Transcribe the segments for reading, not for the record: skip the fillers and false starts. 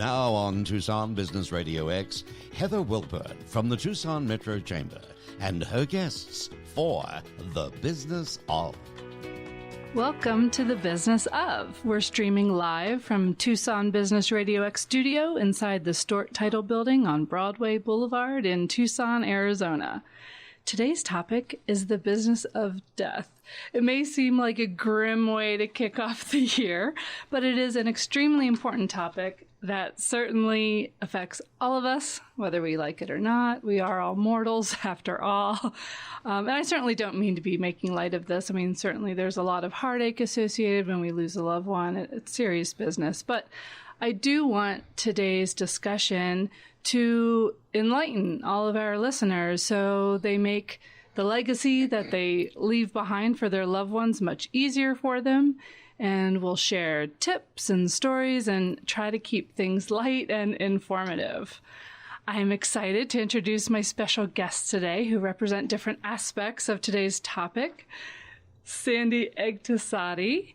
Now on Tucson Business Radio X, Heather Wilpert from the Tucson Metro Chamber and her guests for The Business Of. Welcome to The Business Of. We're streaming live from Tucson Business Radio X studio inside the Stort Title Building on Broadway Boulevard in Tucson, Arizona. Today's topic is the business of death. It may seem like a grim way to kick off the year, but it is an extremely important topic that certainly affects all of us, whether we like it or not. We are all mortals, after all. And I certainly don't mean to be making light of this. I mean, certainly there's a lot of heartache associated when we lose a loved one. It's serious business. But I do want today's discussion to enlighten all of our listeners so they make the legacy that they leave behind for their loved ones much easier for them. And we'll share tips and stories and try to keep things light and informative. I'm excited to introduce my special guests today who represent different aspects of today's topic. Sandy Agtasati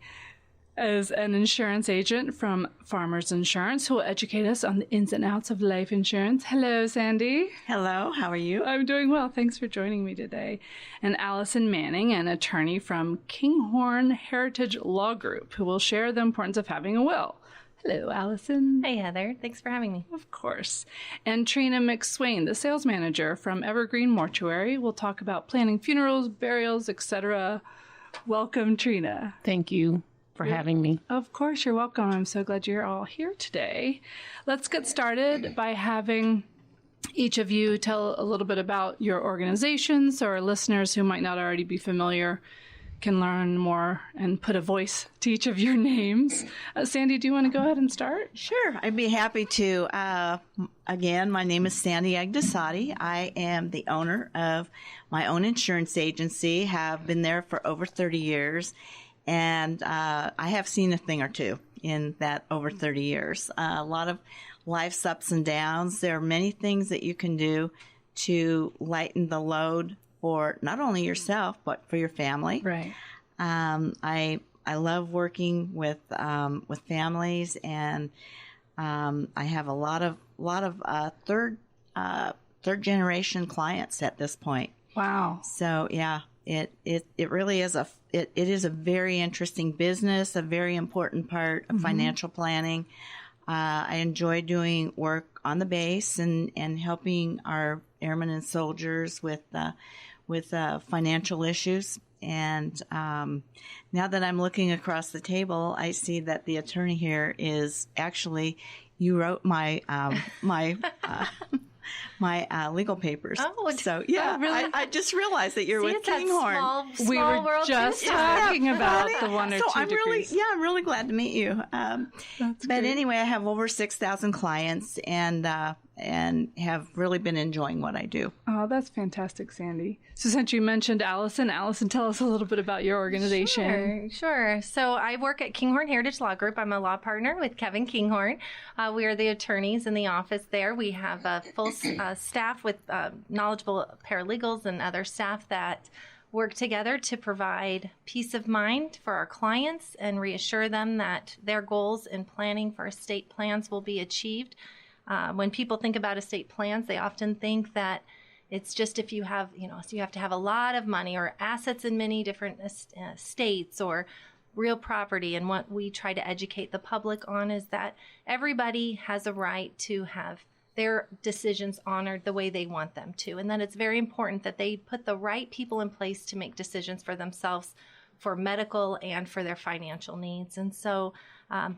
is an insurance agent from Farmers Insurance who will educate us on the ins and outs of life insurance. Hello, Sandy. Hello, how are you? I'm doing well. Thanks for joining me today. And Allison Manning, an attorney from Kinghorn Heritage Law Group, who will share the importance of having a will. Hello, Allison. Hey, Heather. Thanks for having me. Of course. And Trina McSwain, the sales manager from Evergreen Mortuary, will talk about planning funerals, burials, etc. Welcome, Trina. Thank you for having me. Of course, you're welcome. I'm so glad you're all here today. Let's get started by having each of you tell a little bit about your organization so our listeners who might not already be familiar can learn more and put a voice to each of your names. Sandy, do you want to go ahead and start? Sure, I'd be happy to. Again, my name is Sandy Agtasati. I am the owner of my own insurance agency, have been there for over 30 years. And I have seen a thing or two in that over 30 years. A lot of life's ups and downs. There are many things that you can do to lighten the load for not only yourself, but for your family. Right. I love working with families, and I have a lot of third generation clients at this point. Wow. So yeah. It really is it is a very interesting business, a very important part of financial planning. I enjoy doing work on the base and helping our airmen and soldiers with financial issues. And now that I'm looking across the table, I see that the attorney here is actually, you wrote my my legal papers. Oh, so yeah, really? I just realized that you're with Kinghorn. We were just talking about the one or so two degrees. I'm really glad to meet you. But great. Anyway, I have over 6,000 clients and have really been enjoying what I do. Oh, that's fantastic, Sandy. So since you mentioned Allison, tell us a little bit about your organization. Sure. So I work at Kinghorn Heritage Law Group. I'm a law partner with Kevin Kinghorn. We are the attorneys in the office there. We have a full staff with knowledgeable paralegals and other staff that work together to provide peace of mind for our clients and reassure them that their goals in planning for estate plans will be achieved. When people think about estate plans, they often think that it's just if you have, so you have to have a lot of money or assets in many different states or real property. And what we try to educate the public on is that everybody has a right to have their decisions honored the way they want them to. And that it's very important that they put the right people in place to make decisions for themselves, for medical and for their financial needs. And so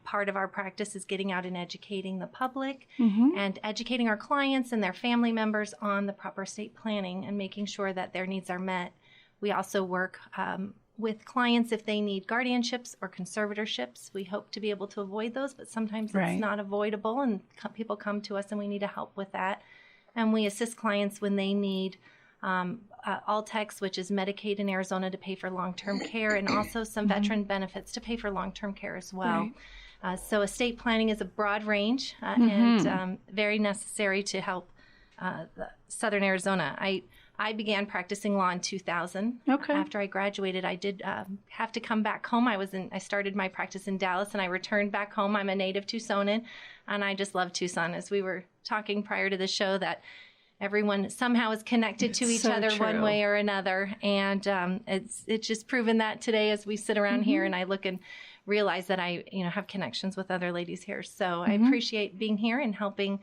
part of our practice is getting out and educating the public and educating our clients and their family members on the proper estate planning and making sure that their needs are met. We also work with clients if they need guardianships or conservatorships. We hope to be able to avoid those, but sometimes it's not avoidable, and people come to us and we need to help with that. And we assist clients when they need Altex, which is Medicaid in Arizona to pay for long-term care, and also some veteran benefits to pay for long-term care as well. So estate planning is a broad range and very necessary to help Southern Arizona. I began practicing law in 2000. Okay. After I graduated, I did have to come back home. I started my practice in Dallas, and I returned back home. I'm a native Tucsonan, and I just love Tucson. As we were talking prior to the show, that everyone somehow is connected to each other one way or another, and it's just proven that today as we sit around here, and I look and realize that I have connections with other ladies here. So I appreciate being here and helping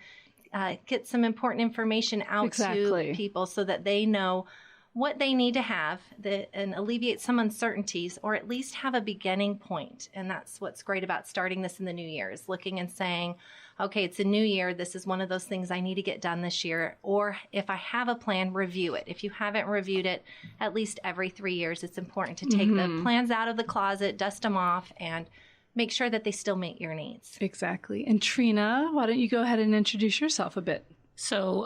get some important information out to people so that they know what they need to have and alleviate some uncertainties, or at least have a beginning point. And that's what's great about starting this in the new year, is looking and saying, okay, it's a new year. This is one of those things I need to get done this year. Or if I have a plan, review it. If you haven't reviewed it, at least every 3 years, it's important to take the plans out of the closet, dust them off, and make sure that they still meet your needs. Exactly. And Trina, why don't you go ahead and introduce yourself a bit? So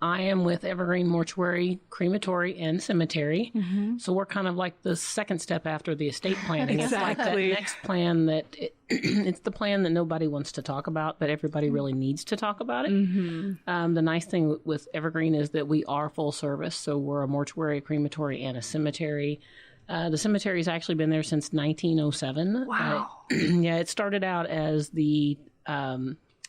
I am with Evergreen, Mortuary, Crematory, and Cemetery. So we're kind of like the second step after the estate planning. It's like that next plan that it's the plan that nobody wants to talk about, but everybody really needs to talk about it. The nice thing with Evergreen is that we are full service. So we're a mortuary, a crematory, and a cemetery. The cemetery's actually been there since 1907. Wow. Yeah, it started out as the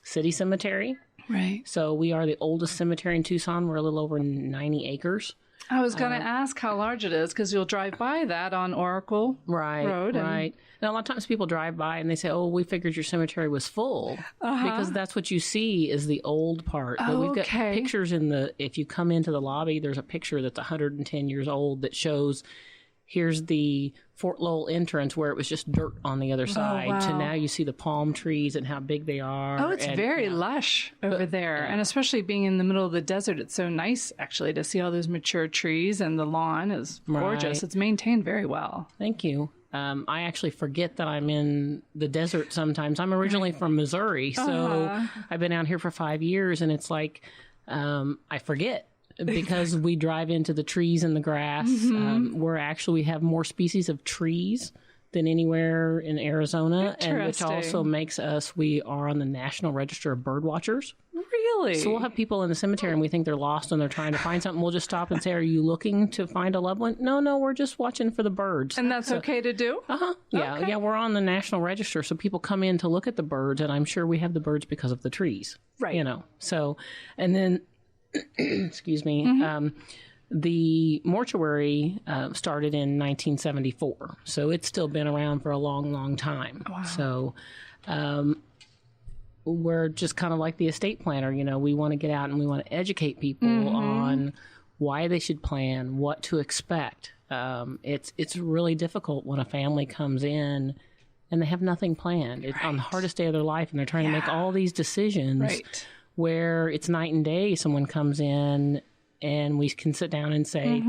city cemetery. Right. So we are the oldest cemetery in Tucson. We're a little over 90 acres. I was going to ask how large it is, because you'll drive by that on Oracle Road. Right. Now, a lot of times people drive by and they say, oh, we figured your cemetery was full. Because that's what you see is the old part. But we've got pictures if you come into the lobby, there's a picture that's 110 years old that shows here's the Fort Lowell entrance where it was just dirt on the other side to now you see the palm trees and how big they are. Oh, it's very lush over there. And especially being in the middle of the desert, it's so nice actually to see all those mature trees, and the lawn is gorgeous. It's maintained very well. Thank you. I actually forget that I'm in the desert sometimes. I'm originally from Missouri, so I've been out here for 5 years, and it's like I forget. Because we drive into the trees and the grass. We have more species of trees than anywhere in Arizona, and which also makes we are on the National Register of Bird Watchers. Really? So we'll have people in the cemetery and we think they're lost and they're trying to find something. We'll just stop and say, are you looking to find a loved one? No, we're just watching for the birds. And that's okay to do? Yeah, okay. Yeah, we're on the National Register, so people come in to look at the birds, and I'm sure we have the birds because of the trees. Right. So, and then excuse me, the mortuary started in 1974, so it's still been around for a long, long time. Wow. So we're just kind of like the estate planner. We want to get out and we want to educate people on why they should plan, what to expect. It's really difficult when a family comes in and they have nothing planned. It's on the hardest day of their life, and they're trying to make all these decisions. Right. Where it's night and day. Someone comes in and we can sit down and say,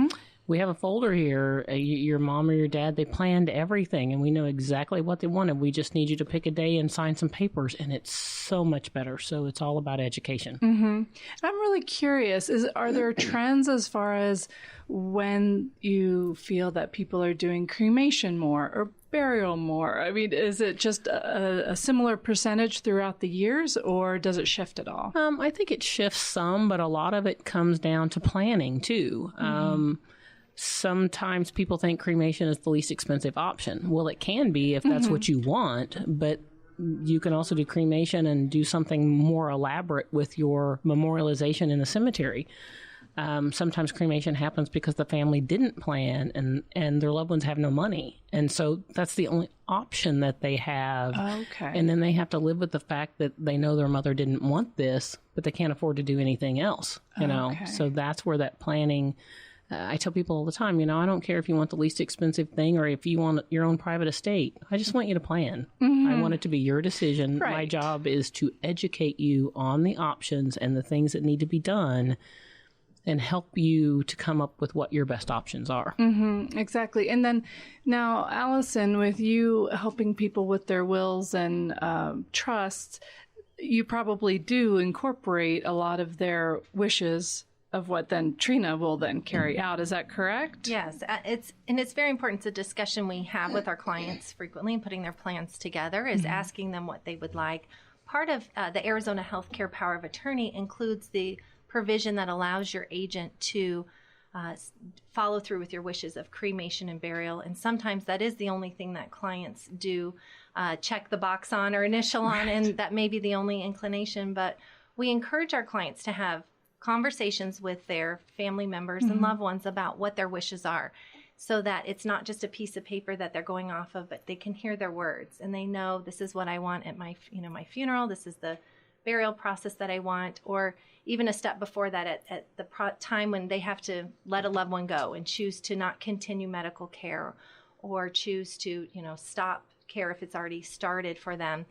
we have a folder here. Your mom or your dad, they planned everything, and we know exactly what they wanted. We just need you to pick a day and sign some papers, and it's so much better. So it's all about education. I'm really curious, are there trends as far as when you feel that people are doing cremation more or burial more? I mean, is it just a similar percentage throughout the years, or does it shift at all? I think it shifts some, but a lot of it comes down to planning too. Sometimes people think cremation is the least expensive option. Well, it can be if that's what you want, but you can also do cremation and do something more elaborate with your memorialization in the cemetery. Sometimes cremation happens because the family didn't plan and their loved ones have no money. And so that's the only option that they have. Okay. And then they have to live with the fact that they know their mother didn't want this, but they can't afford to do anything else, Okay. So that's where that planning, I tell people all the time, I don't care if you want the least expensive thing or if you want your own private estate. I just want you to plan. I want it to be your decision. Right. My job is to educate you on the options and the things that need to be done, and help you to come up with what your best options are. Exactly. And then now, Allison, with you helping people with their wills and trusts, you probably do incorporate a lot of their wishes of what then Trina will then carry out. Is that correct? Yes. It's very important. It's a discussion we have with our clients frequently in putting their plans together, is asking them what they would like. Part of the Arizona Healthcare Power of Attorney includes the provision that allows your agent to follow through with your wishes of cremation and burial. And sometimes that is the only thing that clients do check the box on or initial on, and that may be the only inclination. But we encourage our clients to have conversations with their family members and loved ones about what their wishes are, so that it's not just a piece of paper that they're going off of, but they can hear their words and they know, this is what I want at my funeral. This is the burial process that I want, or even a step before that at the time when they have to let a loved one go and choose to not continue medical care, or choose to, stop care if it's already started for them.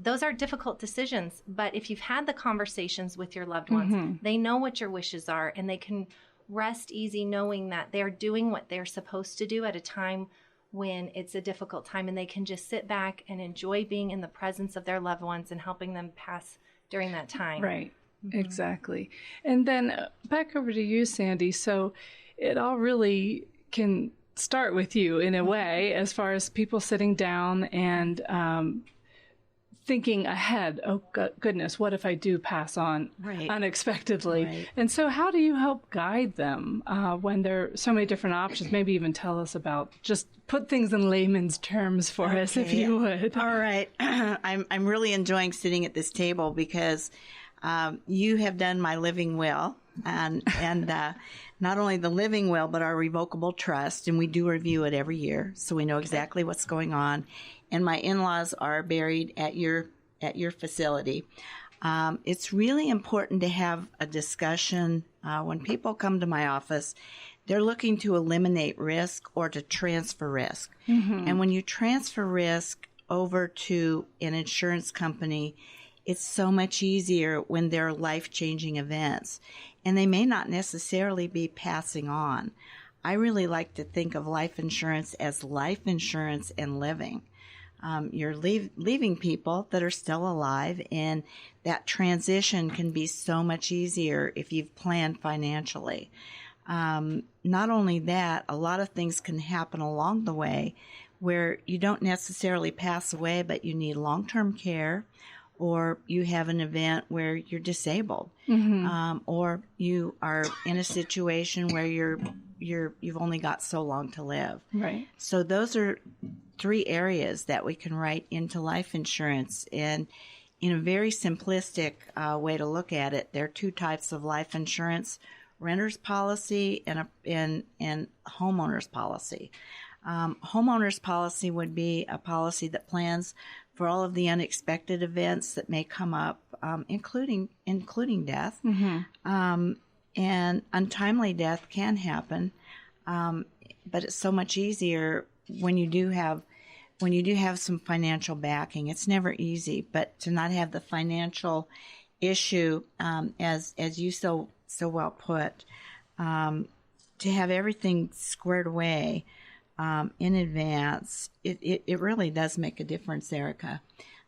Those are difficult decisions, but if you've had the conversations with your loved ones, they know what your wishes are, and they can rest easy knowing that they're doing what they're supposed to do at a time when it's a difficult time, and they can just sit back and enjoy being in the presence of their loved ones and helping them pass during that time. Right. Exactly. And then back over to you, Sandy. So it all really can start with you in a way, as far as people sitting down and thinking ahead. Oh, goodness, what if I do pass on unexpectedly? Right. And so how do you help guide them when there are so many different options? Maybe even tell us about, just put things in layman's terms for us, if you would. All right. I'm really enjoying sitting at this table because you have done my living will, and not only the living will, but our revocable trust, and we do review it every year, so we know exactly what's going on. And my in-laws are buried at your facility. It's really important to have a discussion when people come to my office. They're looking to eliminate risk or to transfer risk. And when you transfer risk over to an insurance company, it's so much easier when there are life-changing events, and they may not necessarily be passing on. I really like to think of life insurance as life insurance and living. You're leaving people that are still alive, and that transition can be so much easier if you've planned financially. Not only that, a lot of things can happen along the way where you don't necessarily pass away, but you need long-term care, or you have an event where you're disabled, or you are in a situation where you've only got so long to live. Right. So those are 3 areas that we can write into life insurance. And in a very simplistic way to look at it, there are 2 types of life insurance: renter's policy and homeowner's policy. Homeowner's policy would be a policy that plans for all of the unexpected events that may come up, including death. And untimely death can happen, but it's so much easier when you do have some financial backing. It's never easy, but to not have the financial issue, as you so well put, to have everything squared away in advance, it really does make a difference, Erica.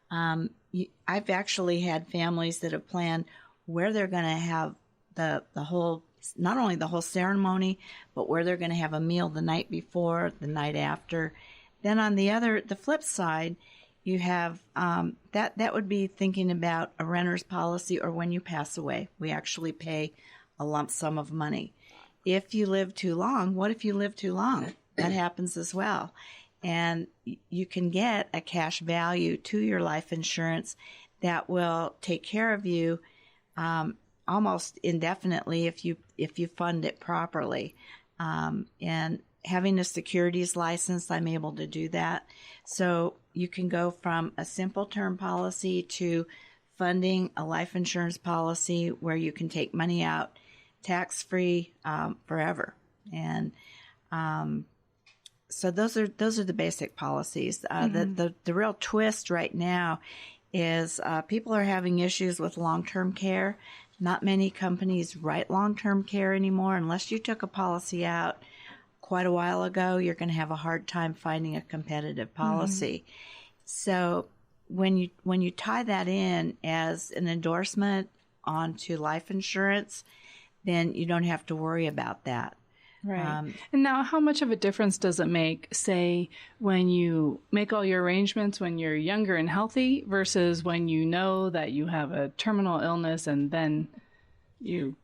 I've actually had families that have planned where they're going to have the whole, not only the whole ceremony, but where they're going to have a meal the night before, the night after. Then on the flip side, you have that would be thinking about a renter's policy, or when you pass away, we actually pay a lump sum of money. If you live too long, what if you live too long? That happens as well. And you can get a cash value to your life insurance that will take care of you almost indefinitely if you fund it properly. And having a securities license, I'm able to do that. So you can go from a simple term policy to funding a life insurance policy where you can take money out tax-free forever. And so those are the basic policies. The real twist right now is people are having issues with long-term care. Not many companies write long-term care anymore. Unless you took a policy out quite a while ago, you're going to have a hard time finding a competitive policy. So when you tie that in as an endorsement onto life insurance, then you don't have to worry about that. Right. And now, how much of a difference does it make, say, when you make all your arrangements when you're younger and healthy versus when you know that you have a terminal illness and then you?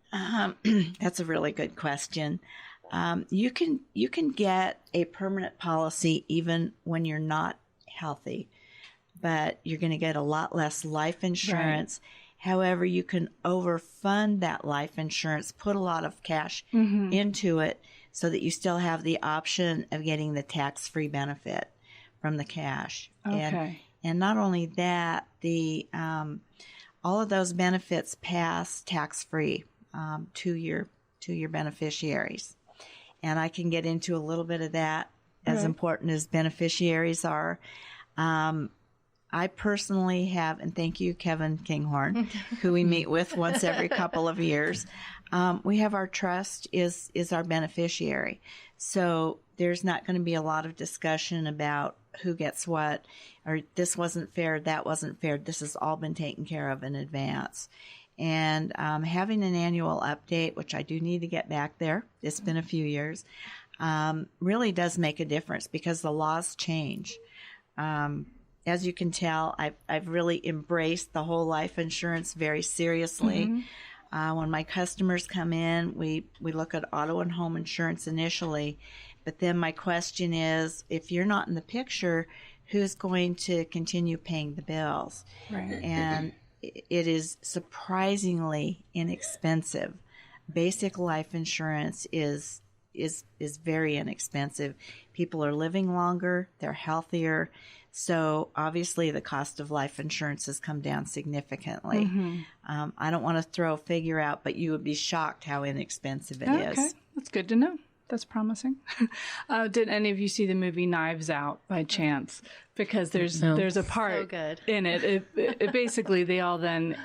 That's a really good question. You can get a permanent policy even when you're not healthy, but you're going to get a lot less life insurance. Right. However, you can overfund that life insurance, put a lot of cash into it so that you still have the option of getting the tax-free benefit from the cash. Okay. And not only that, all of those benefits pass tax-free to your beneficiaries. And I can get into a little bit of that, as important as beneficiaries are. I personally have, and thank you, Kevin Kinghorn, who we meet with once every couple of years. We have our trust is our beneficiary. So there's not going to be a lot of discussion about who gets what, or this wasn't fair, that wasn't fair. This has all been taken care of in advance. And having an annual update, which I do need to get back there, it's been a few years, really does make a difference because the laws change. As you can tell, I've really embraced the whole life insurance very seriously. When my customers come in, we look at auto and home insurance initially, but then my question is, if you're not in the picture, who's going to continue paying the bills? Right. And it is surprisingly inexpensive. Basic life insurance is very inexpensive. People are living longer, they're healthier. So obviously the cost of life insurance has come down significantly. I don't want to throw a figure out, but you would be shocked how inexpensive it is. Okay, that's good to know. That's promising. Did any of you see the movie Knives Out by chance? Because there's a part in it. It basically, they all then,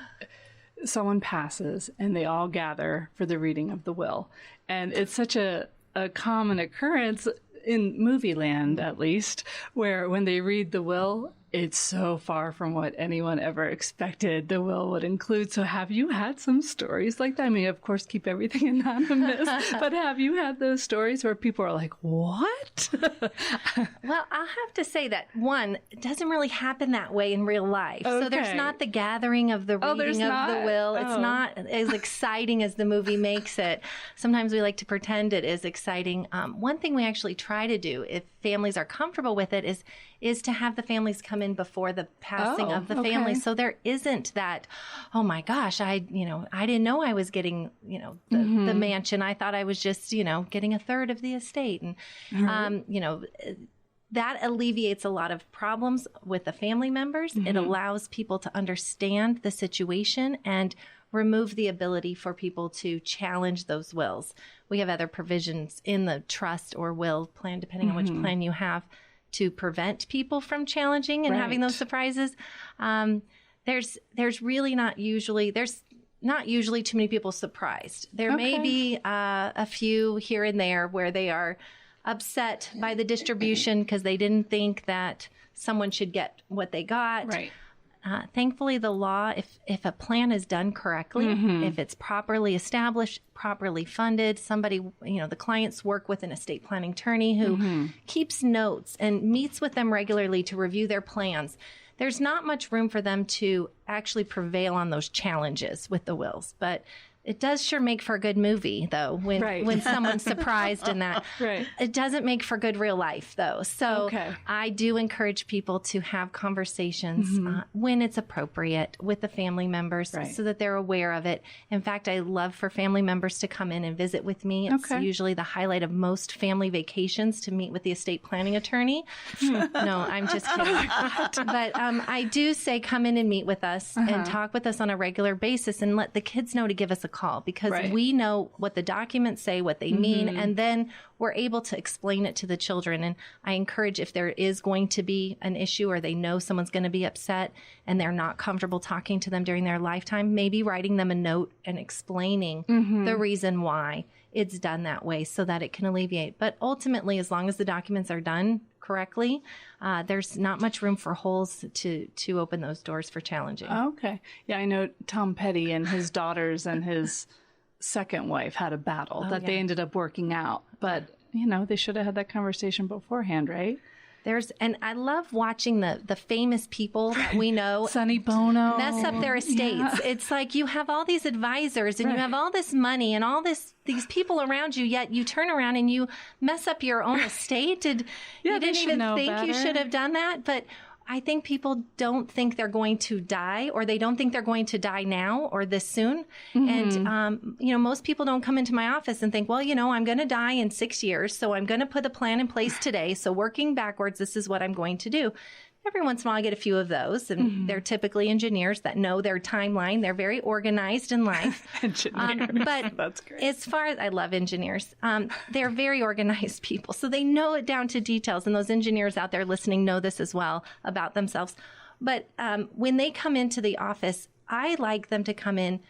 someone passes and they all gather for the reading of the will. And it's such a common occurrence in movie land, at least, where when they read the will, it's so far from what anyone ever expected the will would include. So have you had some stories like that? I mean, of course, keep everything anonymous, but have you had those stories where people are like, what? Well, I'll have to say that, one, it doesn't really happen that way in real life. Okay. So there's not the gathering of the reading of the will. It's not as exciting as the movie makes it. Sometimes we like to pretend it is exciting. One thing we actually try to do, if families are comfortable with it, is to have the families come in before the passing of the family. So there isn't that, oh my gosh, I didn't know I was getting, the mansion. I thought I was just, getting a third of the estate. And, that alleviates a lot of problems with the family members. It allows people to understand the situation and remove the ability for people to challenge those wills. We have other provisions in the trust or will plan, depending on which plan you have, to prevent people from challenging and having those surprises. There's really not usually too many people surprised. There may be a few here and there where they are upset by the distribution because they didn't think that someone should get what they got. Right. Thankfully, the law, if a plan is done correctly, if it's properly established, properly funded, somebody, the clients work with an estate planning attorney who keeps notes and meets with them regularly to review their plans. There's not much room for them to actually prevail on those challenges with the wills, but it does sure make for a good movie, though, when someone's surprised in that. It doesn't make for good real life, though. So I do encourage people to have conversations when it's appropriate with the family members so that they're aware of it. In fact, I love for family members to come in and visit with me. It's usually the highlight of most family vacations to meet with the estate planning attorney. No, I'm just kidding. But I do say come in and meet with us and talk with us on a regular basis and let the kids know to give us a call because we know what the documents say, what they mean, and then we're able to explain it to the children. And I encourage, if there is going to be an issue or they know someone's going to be upset and they're not comfortable talking to them during their lifetime, maybe writing them a note and explaining the reason why it's done that way so that it can alleviate. But ultimately, as long as the documents are done correctly, there's not much room for holes to open those doors for challenging. Okay. Yeah, I know Tom Petty and his daughters and his second wife had a battle they ended up working out. But, they should have had that conversation beforehand, right? And I love watching the famous people that we know Sonny Bono mess up their estates. Yeah. It's like you have all these advisors and you have all this money and all these people around you, yet you turn around and you mess up your own estate. You didn't even think you should have done that. But I think people don't think they're going to die, or they don't think they're going to die now or this soon. Mm-hmm. And, most people don't come into my office and think, well, I'm going to die in 6 years, so I'm going to put a plan in place today. So working backwards, this is what I'm going to do. Every once in a while, I get a few of those, and they're typically engineers that know their timeline. They're very organized in life. But that's great. As far as I love engineers, they're very organized people, so they know it down to details. And those engineers out there listening know this as well about themselves. But when they come into the office, I like them to come in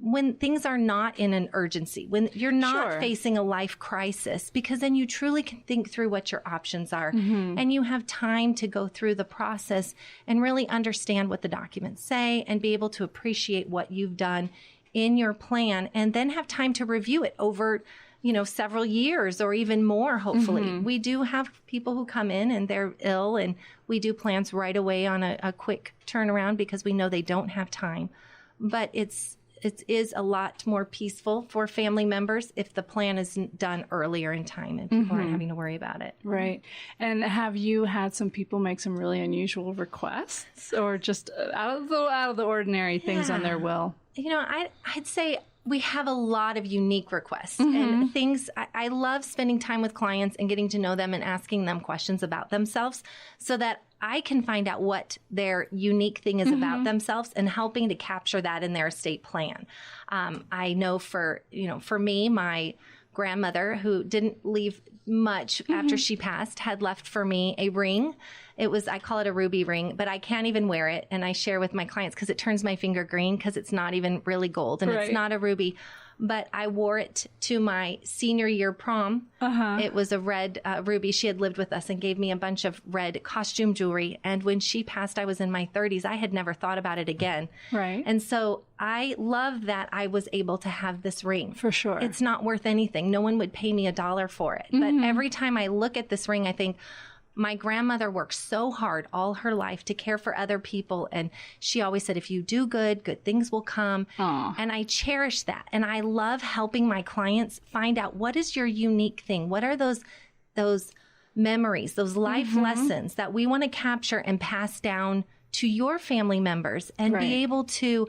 when things are not in an urgency, when you're not facing a life crisis, because then you truly can think through what your options are, and you have time to go through the process and really understand what the documents say and be able to appreciate what you've done in your plan, and then have time to review it over several years or even more, hopefully. We do have people who come in and they're ill, and we do plans right away on a quick turnaround because we know they don't have time. But it is a lot more peaceful for family members if the plan is done earlier in time and people aren't having to worry about it. Right. And have you had some people make some really unusual requests, or just out of the ordinary things on their will? I'd say we have a lot of unique requests and things. I love spending time with clients and getting to know them and asking them questions about themselves so that I can find out what their unique thing is about themselves and helping to capture that in their estate plan. I know for me, my grandmother, who didn't leave much after she passed, had left for me a ring. I call it a ruby ring, but I can't even wear it. And I share with my clients because it turns my finger green because it's not even really gold and it's not a ruby. But I wore it to my senior year prom. It was a red ruby. She had lived with us and gave me a bunch of red costume jewelry. And when she passed, I was in my 30s. I had never thought about it again. Right. And so I love that I was able to have this ring. For sure. It's not worth anything. No one would pay me $1 for it. But every time I look at this ring, I think, my grandmother worked so hard all her life to care for other people. And she always said, if you do good, good things will come. Aww. And I cherish that. And I love helping my clients find out what is your unique thing? What are those memories, those life lessons that we want to capture and pass down to your family members and be able to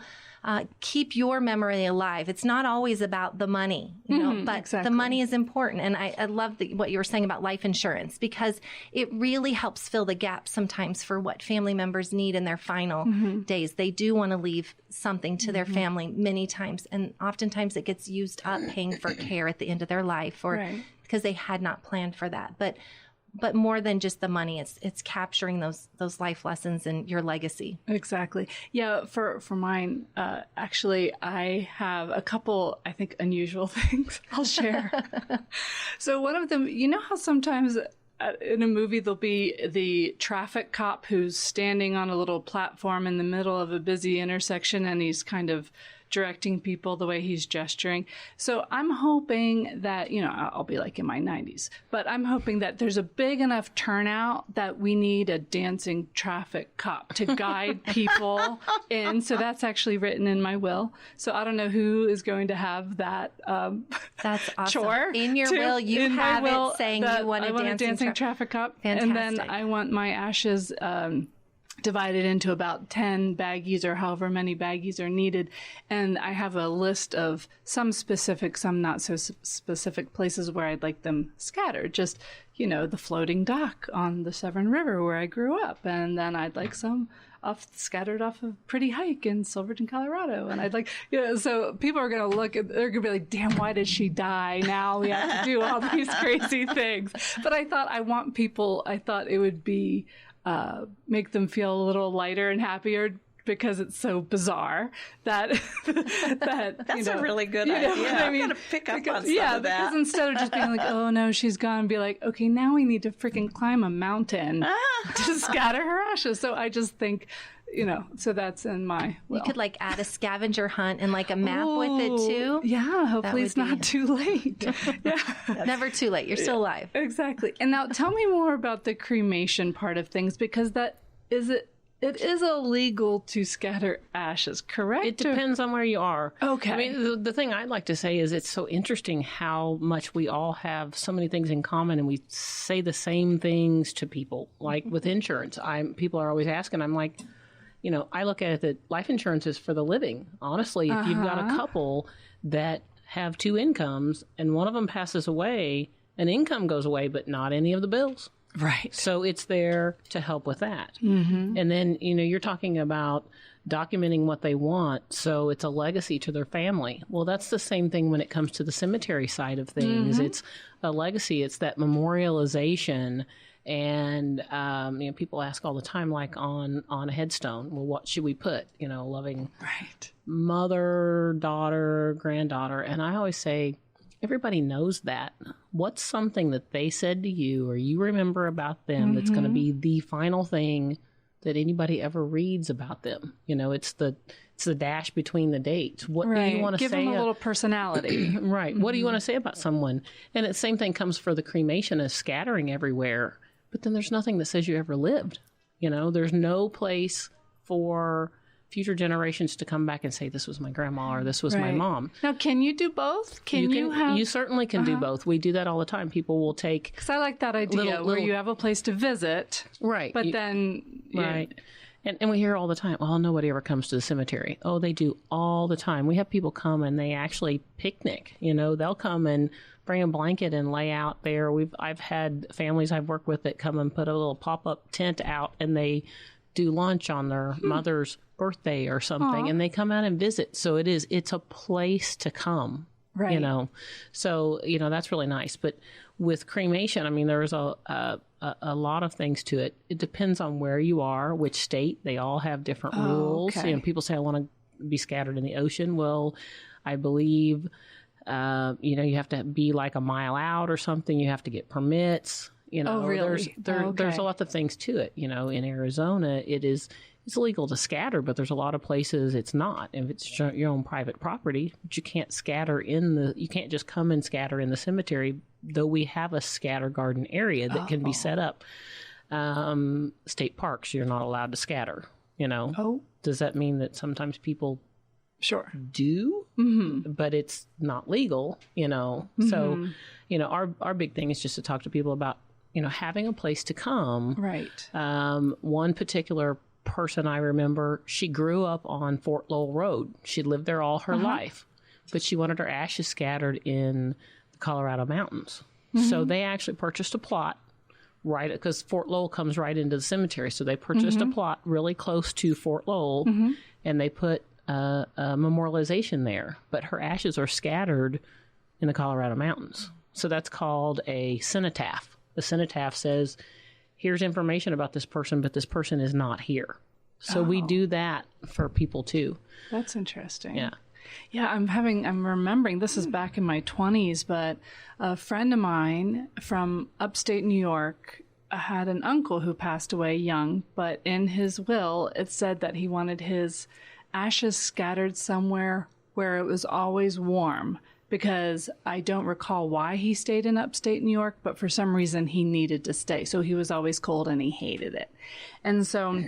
keep your memory alive. It's not always about the money, but the money is important. And I love what you were saying about life insurance, because it really helps fill the gap sometimes for what family members need in their final days. They do want to leave something to their family many times. And oftentimes it gets used up paying for care at the end of their life, or because they had not planned for that. But more than just the money, it's capturing those life lessons and your legacy. Exactly. Yeah. For mine, actually, I have a couple, I think, unusual things I'll share. So one of them, how sometimes in a movie there'll be the traffic cop who's standing on a little platform in the middle of a busy intersection, and he's kind of directing people the way he's gesturing. So I'm hoping that, I'll be like in my 90s, but I'm hoping that there's a big enough turnout that we need a dancing traffic cop to guide people in. So that's actually written in my will. So I don't know who is going to have that that's awesome. Chore. In your will, you have it saying you want a dancing traffic cop. Fantastic. And then I want my ashes divided into about 10 baggies or however many baggies are needed. And I have a list of some specific, some not so specific places where I'd like them scattered. Just, the floating dock on the Severn River where I grew up. And then I'd like some scattered off of Pretty Hike in Silverton, Colorado. And I'd like, so people are going to look at, they're going to be like, damn, why did she die? Now we have to do all these crazy things. But I thought it would be, make them feel a little lighter and happier, because it's so bizarre that that's a really good idea. I'm going to pick up on some of that. Because instead of just being like, oh no, she's gone, be like, okay, now we need to freaking climb a mountain to scatter her ashes. So I just think, so that's in my will. You could like add a scavenger hunt and like a map with it too. Yeah, hopefully it's not too late. Yeah. Never too late. You're still alive. Exactly. And now tell me more about the cremation part of things, because it is illegal to scatter ashes, correct? It depends on where you are. Okay. I mean, the thing I'd like to say is it's so interesting how much we all have so many things in common, and we say the same things to people. Like with insurance, people are always asking, I'm like, I look at it that life insurance is for the living. Honestly, if you've got a couple that have two incomes and one of them passes away, an income goes away, but not any of the bills. Right. So it's there to help with that. Mm-hmm. And then, you're talking about documenting what they want. So it's a legacy to their family. Well, that's the same thing when it comes to the cemetery side of things. Mm-hmm. It's a legacy. It's that memorialization. And, people ask all the time, like on a headstone, well, what should we put? Loving mother, daughter, granddaughter. And I always say, everybody knows that. What's something that they said to you or you remember about them that's going to be the final thing that anybody ever reads about them? It's the dash between the dates. What do you want to say? Give them a little personality. Right. What do you want to say about someone? And the same thing comes for the cremation as scattering everywhere. But then there's nothing that says you ever lived. There's no place for future generations to come back and say, this was my grandma or this was my mom. Now, can you do both? You certainly can do both. We do that all the time. People will take... Because I like that idea where you have a place to visit. Right. But then... Right. And we hear all the time, well, nobody ever comes to the cemetery. Oh, they do all the time. We have people come and they actually picnic. They'll come and bring a blanket and lay out there. I've had families I've worked with that come and put a little pop-up tent out and they do lunch on their mother's birthday or something. And they come out and visit. So it's a place to come, So, that's really nice. But with cremation, I mean, there's a lot of things to it. It depends on where you are, which state. They all have different rules. Okay. People say, I want to be scattered in the ocean. Well, I believe, you have to be like a mile out or something. You have to get permits. Really? There's a lot of things to it. In Arizona, it's illegal to scatter, but there's a lot of places it's not. If it's your own private property, but you can't you can't just come and scatter in the cemetery, though we have a scatter garden area that can be set up. State parks, you're not allowed to scatter, Does that mean that sometimes people do? Mm-hmm. But it's not legal, Mm-hmm. So, our big thing is just to talk to people about, having a place to come. Right. One particular person I remember, she grew up on Fort Lowell Road. She'd lived there all her life, but she wanted her ashes scattered in the Colorado mountains. Mm-hmm. So they actually purchased a plot because Fort Lowell comes right into the cemetery. So they purchased a plot really close to Fort Lowell and they put a memorialization there, but her ashes are scattered in the Colorado mountains. So that's called a cenotaph. The cenotaph says, here's information about this person, but this person is not here. So we do that for people too. That's interesting. Yeah. Yeah, I'm remembering, this is back in my 20s, but a friend of mine from upstate New York had an uncle who passed away young, but in his will, it said that he wanted his ashes scattered somewhere where it was always warm, because I don't recall why he stayed in upstate New York, but for some reason he needed to stay. So he was always cold and he hated it. And so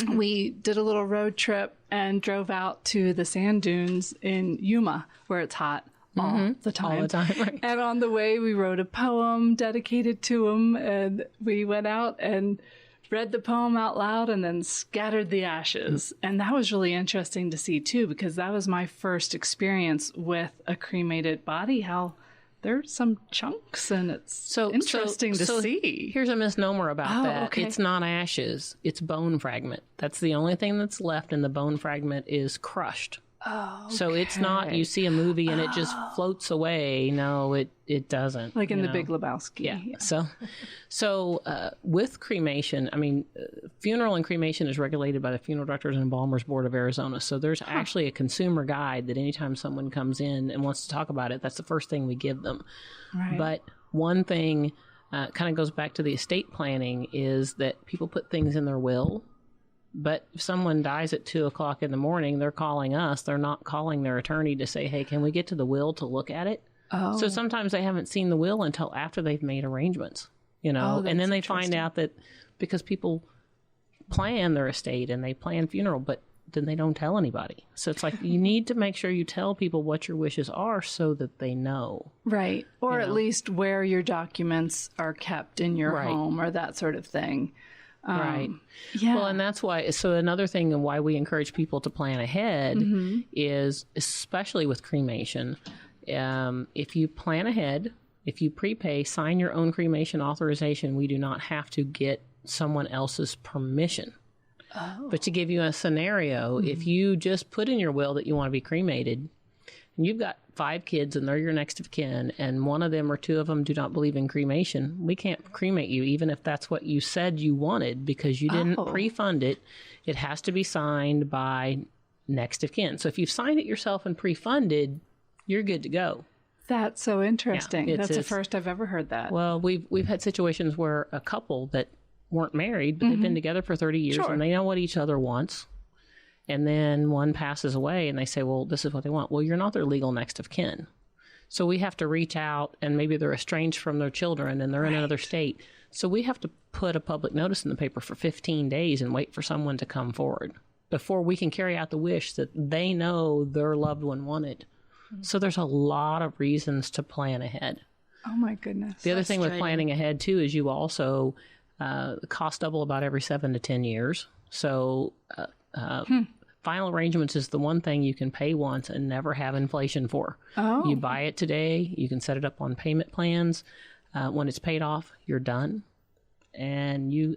we did a little road trip and drove out to the sand dunes in Yuma, where it's hot all the time. All the time, right. And on the way, we wrote a poem dedicated to him, and we went out and read the poem out loud and then scattered the ashes. And that was really interesting to see too, because that was my first experience with a cremated body, how there's some chunks and it's interesting to see. Here's a misnomer about that. Okay. It's not ashes, it's bone fragment. That's the only thing that's left, and the bone fragment is crushed. Oh, okay. So it's not, you see a movie and it just floats away. No, it doesn't. Like in The Big Lebowski. Yeah. So with cremation, I mean, funeral and cremation is regulated by the Funeral Directors and Embalmers Board of Arizona. So there's actually a consumer guide that anytime someone comes in and wants to talk about it, that's the first thing we give them. Right. But one thing kind of goes back to the estate planning is that people put things in their will But if someone dies at 2:00 in the morning, they're calling us. They're not calling their attorney to say, hey, can we get to the will to look at it? Oh. So sometimes they haven't seen the will until after they've made arrangements, you know, Oh, and then they that's find out that because people plan their estate and they plan funeral, but then they don't tell anybody. So it's like you need to make sure you tell people what your wishes are so that they know. Right. Or You at know? least where your documents are kept in your Right. home or that sort of thing. Right. Yeah. Well, and that's why, so another thing and why we encourage people to plan ahead is, especially with cremation, if you plan ahead, if you prepay, sign your own cremation authorization, we do not have to get someone else's permission. Oh. But to give you a scenario, if you just put in your will that you want to be cremated, and you've got 5 kids and they're your next of kin, and one of them or 2 of them do not believe in cremation, we can't cremate you, even if that's what you said you wanted, because you didn't pre-fund it. It has to be signed by next of kin. So if you've signed it yourself and pre-funded, you're good to go. That's so interesting. Yeah, That's the first I've ever heard that. Well, we've had situations where a couple that weren't married, but they've been together for 30 years Sure. and they know what each other wants. And then one passes away and they say, well, this is what they want. Well, you're not their legal next of kin. So we have to reach out, and maybe they're estranged from their children and they're in another state. So we have to put a public notice in the paper for 15 days and wait for someone to come forward before we can carry out the wish that they know their loved one wanted. So there's a lot of reasons to plan ahead. Oh my goodness. The other thing with planning ahead too is you also cost double about every 7 to 10 years. So final arrangements is the one thing you can pay once and never have inflation for. Oh. You buy it today, you can set it up on payment plans. When it's paid off, you're done. And you,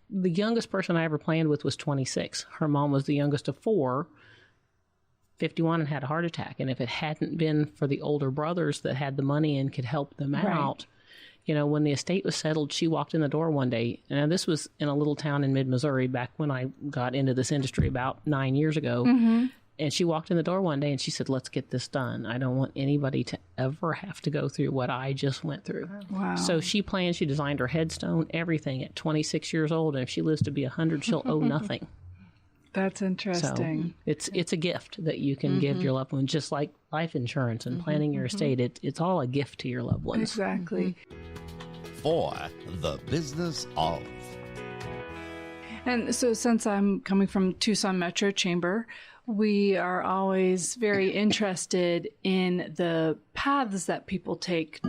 the youngest person I ever planned with was 26. Her mom was the youngest of 4, 51, and had a heart attack. And if it hadn't been for the older brothers that had the money and could help them out, you know, when the estate was settled, she walked in the door one day. And this was in a little town in mid-Missouri back when I got into this industry about 9 years ago. And she walked in the door one day and she said, let's get this done. I don't want anybody to ever have to go through what I just went through. Wow. So she planned, she designed her headstone, everything at 26 years old. And if she lives to be 100, she'll owe nothing. That's interesting. So it's a gift that you can give your loved one, just like life insurance and planning your estate. It's all a gift to your loved ones. Exactly. For the business of. And so since I'm coming from Tucson Metro Chamber, we are always very interested in the paths that people take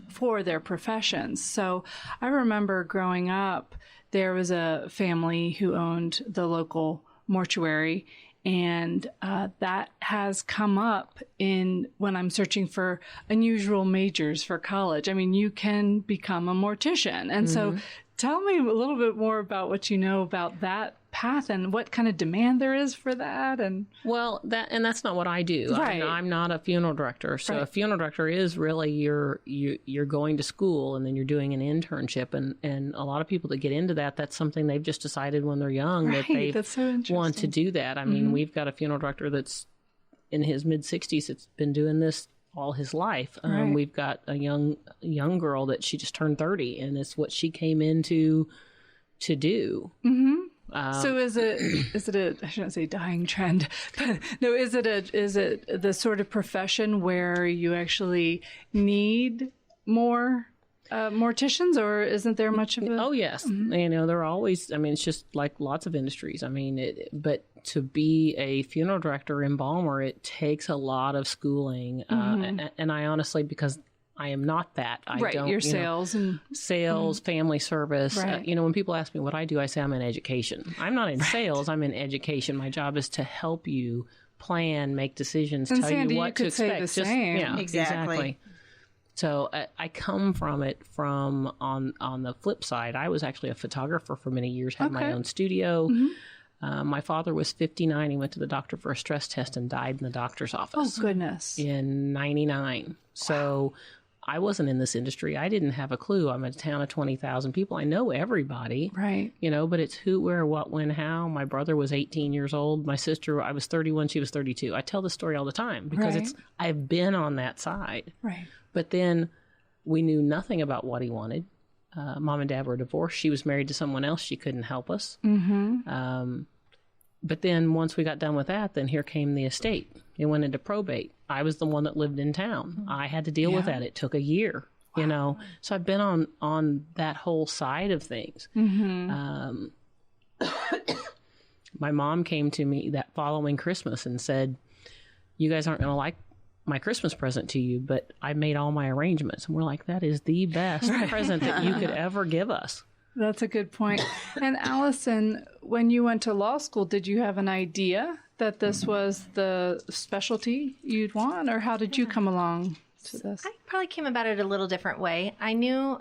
for their professions. So I remember growing up, there was a family who owned the local mortuary, and that has come up in when I'm searching for unusual majors for college. I mean, you can become a mortician. And so tell me a little bit more about what you know about that path and what kind of demand there is for that. And well, that's not what I do. Right. I'm not a funeral director. So Right. a funeral director is really you're going to school and then you're doing an internship, and a lot of people that get into that, that's something they've just decided when they're young that Right, they that's so interesting. want to do that. I mean, we've got a funeral director that's in his mid-60s that's been doing this all his life. Right. We've got a young girl that she just turned 30, and it's what she came into to do. So is it a, I shouldn't say dying trend, but no, is it the sort of profession where you actually need more morticians, or isn't there much of a? Oh, yes. You know, there are always, I mean, it's just like lots of industries. I mean, but to be a funeral director in Balmer, it takes a lot of schooling. And I honestly, because I am not that. I Right, don't, your you know, sales, family service. Right. You know, when people ask me what I do, I say I'm in education. I'm not in sales. I'm in education. My job is to help you plan, make decisions, And tell Sandy, you you what could to say expect. the same. Yeah, Exactly. So I come from it from on the flip side. I was actually a photographer for many years, had my Okay. own studio. My father was 59. He went to the doctor for a stress test and died in the doctor's Oh office goodness! in 99. So I wasn't in this industry. I didn't have a clue. I'm in a town of 20,000 people. I know everybody. Right. You know, but it's who, where, what, when, how. My brother was 18 years old. My sister, I was 31. She was 32. I tell this story all the time because Right. I've been on that side. Right. But then we knew nothing about what he wanted. mom and dad were divorced. She was married to someone else. She couldn't help us. But then once we got done with that, then here came the estate. It went into probate. I was the one that lived in town. I had to deal with that. It took a year, you know. So I've been on that whole side of things. My mom came to me that following Christmas and said, you guys aren't going to like my Christmas present to you, but I made all my arrangements. And we're like, that is the best present that you could ever give us. That's a good point. And Allison, when you went to law school, did you have an idea that this was the specialty you'd want, or how did you come along to this? I probably came about it a little different way. I knew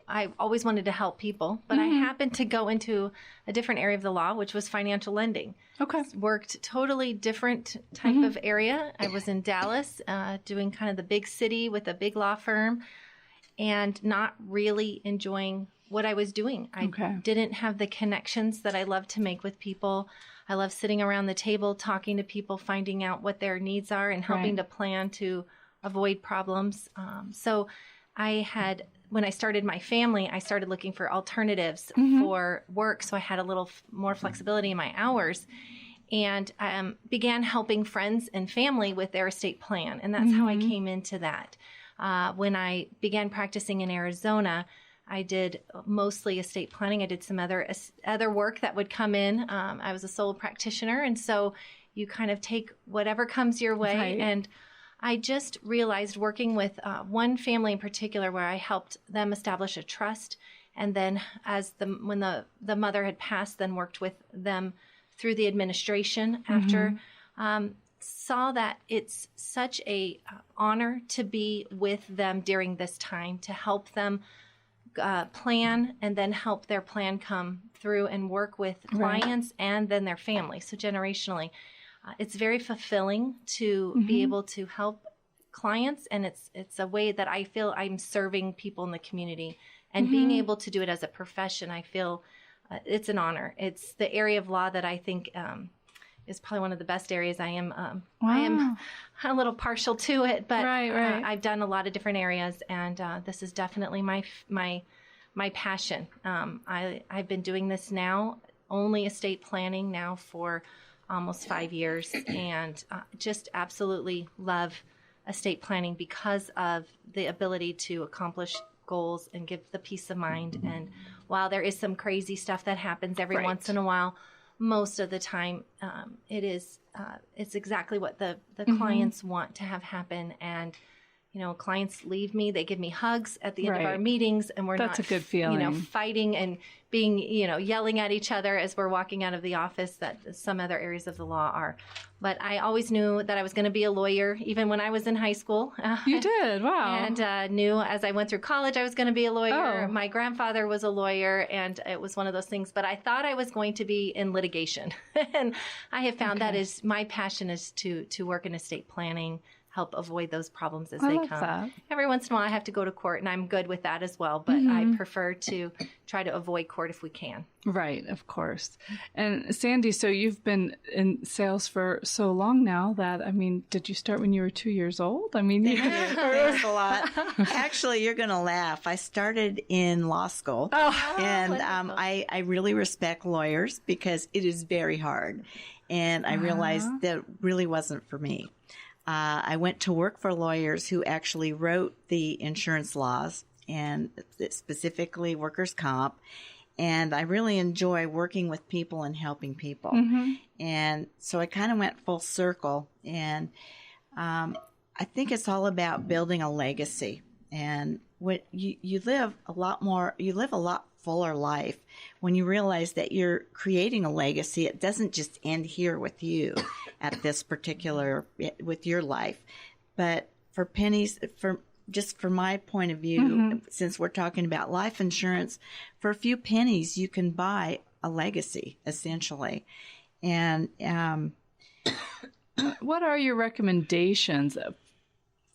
I always wanted to help people, but I happened to go into a different area of the law, which was financial lending. Okay. Worked totally different type of area. I was in Dallas, doing kind of the big city with a big law firm, and not really enjoying what I was doing. I didn't have the connections that I love to make with people. I love sitting around the table, talking to people, finding out what their needs are, and helping to plan to avoid problems. So I had, when I started my family, I started looking for alternatives for work. So I had a little more flexibility in my hours, and began helping friends and family with their estate plan. And that's how I came into that. When I began practicing in Arizona, I did mostly estate planning. I did some other work that would come in. I was a sole practitioner, and so you kind of take whatever comes your way. Right. And I just realized, working with one family in particular, where I helped them establish a trust, and then when the mother had passed, then worked with them through the administration after. Saw that it's such a honor to be with them during this time, to help them plan, and then help their plan come through and work with clients and then their family. So generationally, it's very fulfilling to be able to help clients, and it's a way that I feel I'm serving people in the community, and being able to do it as a profession. I feel it's an honor. It's the area of law that I think is probably one of the best areas. I am a little partial to it, but I've done a lot of different areas, and this is definitely my passion. I've been doing this now, only estate planning now, for almost 5 years, and just absolutely love estate planning because of the ability to accomplish goals and give the peace of mind. And while there is some crazy stuff that happens every once in a while, most of the time, it's exactly what the clients want to have happen. And, you know, clients leave me, they give me hugs at the end of our meetings, and That's a good feeling. Fighting and being, yelling at each other as we're walking out of the office, that some other areas of the law are. But I always knew that I was going to be a lawyer, even when I was in high school. You did? Wow. And knew as I went through college I was going to be a lawyer. My grandfather was a lawyer, and it was one of those things. But I thought I was going to be in litigation. And I have found that is my passion, is to work in estate planning, help avoid those problems as they come. That. Every once in a while I have to go to court, and I'm good with that as well, but I prefer to try to avoid court if we can. Right, of course. And Sandy, so you've been in sales for so long now that, did you start when you were 2 years old? Thanks a lot. Actually, you're going to laugh. I started in law school, and I really respect lawyers because it is very hard. And I realized that it really wasn't for me. I went to work for lawyers who actually wrote the insurance laws, and specifically workers' comp. And I really enjoy working with people and helping people. And so I kind of went full circle. And I think it's all about building a legacy. And what you live a lot fuller life when you realize that you're creating a legacy. It doesn't just end here with you at this particular, with your life. But for pennies, from my point of view, since we're talking about life insurance, for a few pennies, you can buy a legacy, essentially. And what are your recommendations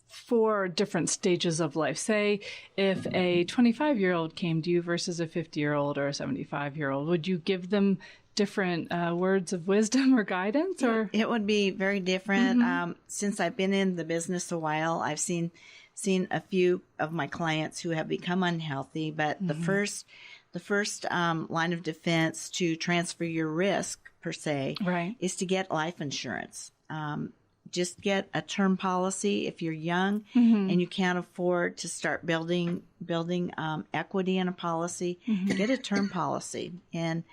for different stages of life? Say, if a 25-year-old came to you versus a 50-year-old or a 75-year-old, would you give them different words of wisdom or guidance? Or it would be very different. Since I've been in the business a while, I've seen seen a few of my clients who have become unhealthy, but the first line of defense to transfer your risk, per se, is to get life insurance. Just get a term policy if you're young and you can't afford to start building equity in a policy. Get a term policy and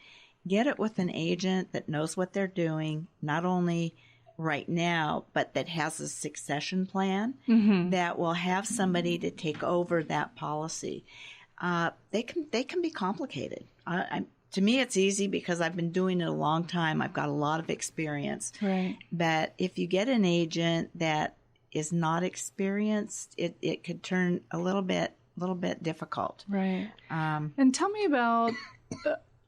get it with an agent that knows what they're doing, not only right now, but that has a succession plan that will have somebody to take over that policy. They can be complicated. To me, it's easy because I've been doing it a long time. I've got a lot of experience. Right. But if you get an agent that is not experienced, it could turn a little bit difficult. Right. And tell me about,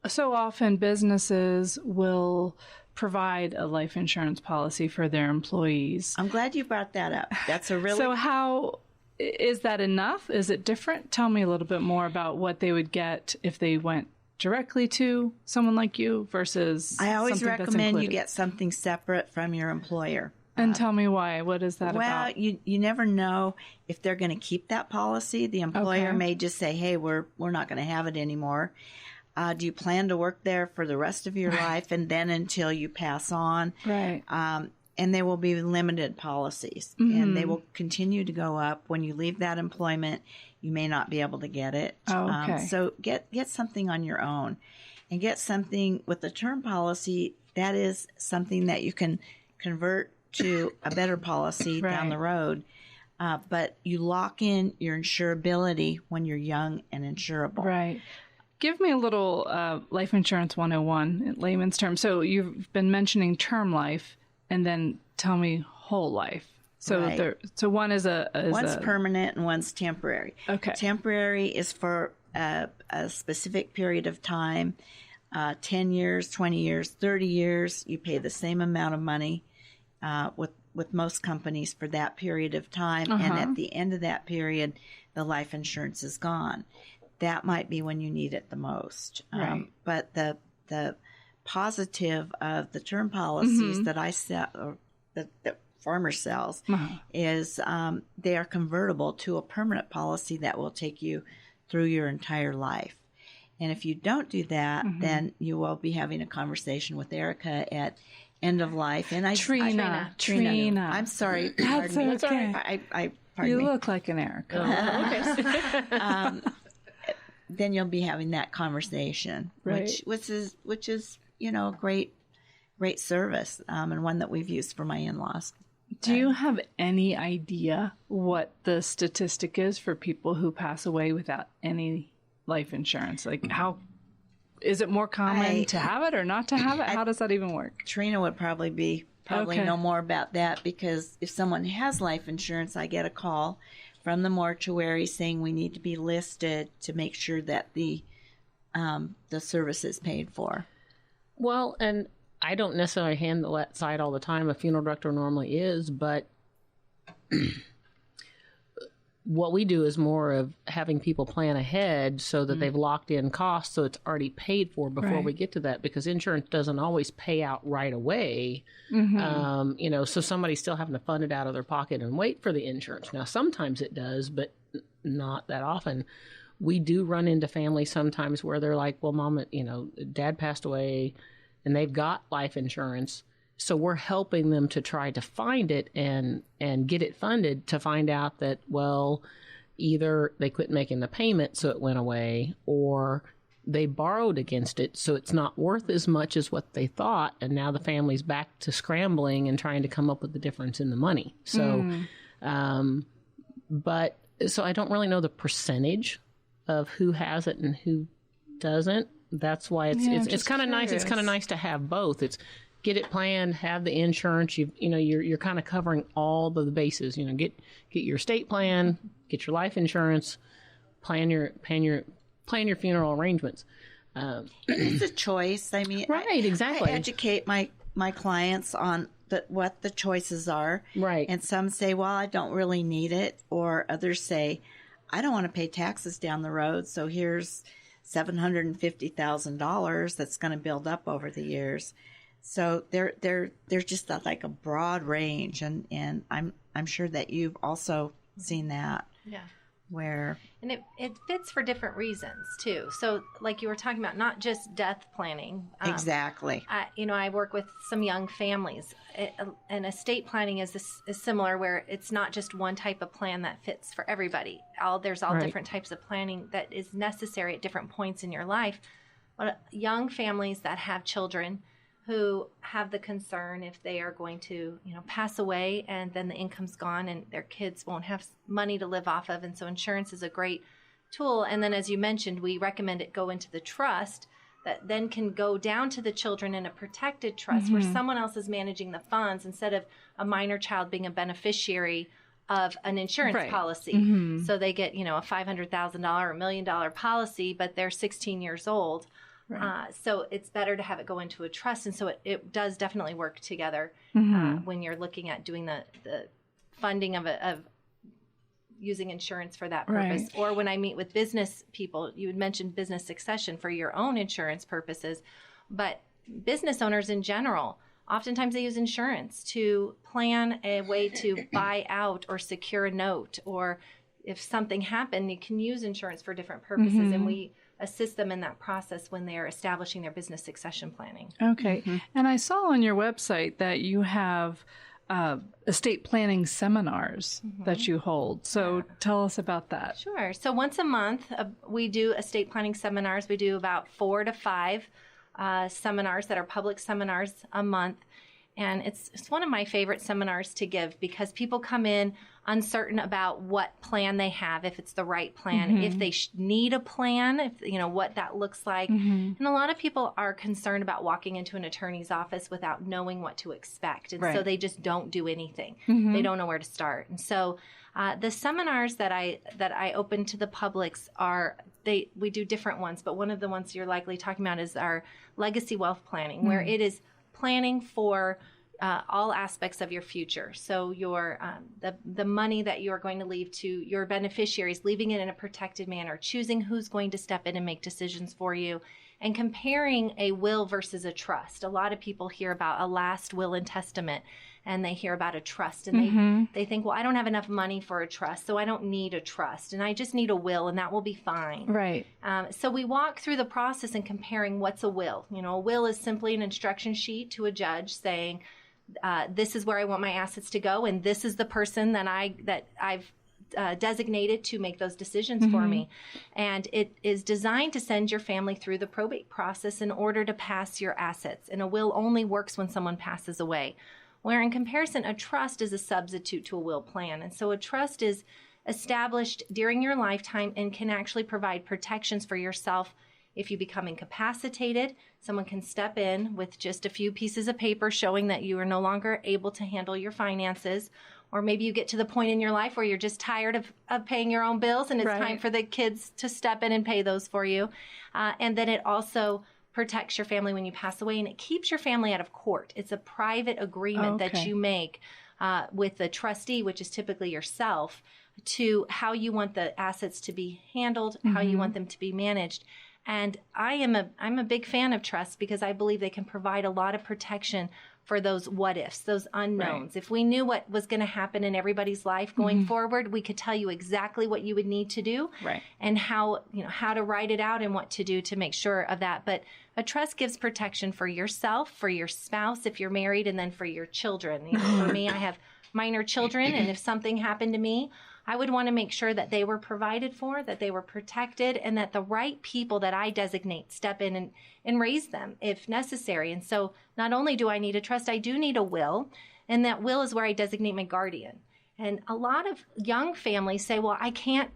so often businesses will provide a life insurance policy for their employees. I'm glad you brought that up. That's a really... So how... Is that enough? Is it different? Tell me a little bit more about what they would get if they went directly to someone like you versus I always something that's recommend you included. get something separate from your employer. And tell me why. What is that about? Well, you never know if they're going to keep that policy. The employer may just say, hey, we're not going to have it anymore. Do you plan to work there for the rest of your life and then until you pass on? Right. And there will be limited policies, and they will continue to go up. When you leave that employment, you may not be able to get it. So get something on your own, and get something with the term policy that is something that you can convert to a better policy down the road. But you lock in your insurability when you're young and insurable. Right. Give me a little life insurance 101 in layman's terms. So you've been mentioning term life. And then tell me whole life. So so one is one's permanent and one's temporary. Okay. Temporary is for a specific period of time, 10 years, 20 years, 30 years. You pay the same amount of money with most companies for that period of time. And at the end of that period, the life insurance is gone. That might be when you need it the most. Right. But the positive of the term policies that I sell, or that farmer sells, is they are convertible to a permanent policy that will take you through your entire life. And if you don't do that, then you will be having a conversation with Erica at end of life. And Trina. I'm sorry. That's okay. Pardon you me. look like an Erica. Then you'll be having that conversation, which is great service, and one that we've used for my in-laws. Do you have any idea what the statistic is for people who pass away without any life insurance? Like, how is it more common to have it or not to have it? How does that even work? Trina would probably know more about that, because if someone has life insurance, I get a call from the mortuary saying we need to be listed to make sure that the service is paid for. Well, and I don't necessarily handle that side all the time. A funeral director normally is, but what we do is more of having people plan ahead so that they've locked in costs, so it's already paid for before we get to that, because insurance doesn't always pay out right away. So somebody's still having to fund it out of their pocket and wait for the insurance. Now, sometimes it does, but not that often. We do run into families sometimes where they're like, well, Mom, Dad passed away and they've got life insurance. So we're helping them to try to find it and get it funded, to find out that, well, either they quit making the payment so it went away, or they borrowed against it so it's not worth as much as what they thought. And now the family's back to scrambling and trying to come up with the difference in the money. So, so I don't really know the percentage of who has it and who doesn't. That's why it's kind of nice. It's kind of nice to have both. It's get it planned, have the insurance. You're kind of covering all of the bases. Get your estate plan, get your life insurance, plan your funeral arrangements. It's a choice. I mean, exactly. I educate my clients on what the choices are. Right. And some say, well, I don't really need it, or others say, I don't want to pay taxes down the road, so here's $750,000 that's going to build up over the years. So there's just like a broad range, and I'm sure that you've also seen that. Yeah. Where and it fits for different reasons too. So like you were talking about, not just death planning. Exactly. I work with some young families, and estate planning is similar, where it's not just one type of plan that fits for everybody. There's all different types of planning that is necessary at different points in your life. But young families that have children who have the concern if they are going to, pass away and then the income's gone and their kids won't have money to live off of. And so insurance is a great tool. And then, as you mentioned, we recommend it go into the trust that then can go down to the children in a protected trust where someone else is managing the funds instead of a minor child being a beneficiary of an insurance policy. So they get, a $500,000 or $1 million policy, but they're 16 years old. Right. So it's better to have it go into a trust. And so it does definitely work together when you're looking at doing the funding of using insurance for that purpose. Right. Or when I meet with business people, you had mentioned business succession for your own insurance purposes. But business owners in general, oftentimes they use insurance to plan a way to buy out or secure a note. Or if something happened, you can use insurance for different purposes. And we assist them in that process when they're establishing their business succession planning. Okay. And I saw on your website that you have estate planning seminars that you hold. So tell us about that. Sure. So once a month, we do estate planning seminars. We do about 4 to 5 seminars that are public seminars a month. And it's one of my favorite seminars to give because people come in uncertain about what plan they have, if it's the right plan, if they need a plan, if what that looks like. And a lot of people are concerned about walking into an attorney's office without knowing what to expect. And so they just don't do anything. They don't know where to start. And so the seminars that I open to the publics we do different ones, but one of the ones you're likely talking about is our legacy wealth planning, where it is planning for all aspects of your future. So your the money that you are going to leave to your beneficiaries, leaving it in a protected manner, choosing who's going to step in and make decisions for you, and comparing a will versus a trust. A lot of people hear about a last will and testament, and they hear about a trust, and they think, well, I don't have enough money for a trust, so I don't need a trust, and I just need a will, and that will be fine. Right. So we walk through the process in comparing what's a will. A will is simply an instruction sheet to a judge saying, this is where I want my assets to go, and this is the person that I've designated to make those decisions for me. And it is designed to send your family through the probate process in order to pass your assets. And a will only works when someone passes away. Where in comparison, a trust is a substitute to a will plan. And so a trust is established during your lifetime and can actually provide protections for yourself. If you become incapacitated, someone can step in with just a few pieces of paper showing that you are no longer able to handle your finances. Or maybe you get to the point in your life where you're just tired of paying your own bills and it's time for the kids to step in and pay those for you. And then it also protects your family when you pass away, and it keeps your family out of court. It's a private agreement that you make with the trustee, which is typically yourself, to how you want the assets to be handled, how you want them to be managed. And I'm a big fan of trusts because I believe they can provide a lot of protection for those what ifs, those unknowns. Right. If we knew what was going to happen in everybody's life going forward, we could tell you exactly what you would need to do and how to write it out and what to do to make sure of that. But a trust gives protection for yourself, for your spouse if you're married, and then for your children. For me, I have minor children, and if something happened to me, I would want to make sure that they were provided for, that they were protected, and that the right people that I designate step in and raise them if necessary. And so not only do I need a trust, I do need a will, and that will is where I designate my guardian. And a lot of young families say, well, I can't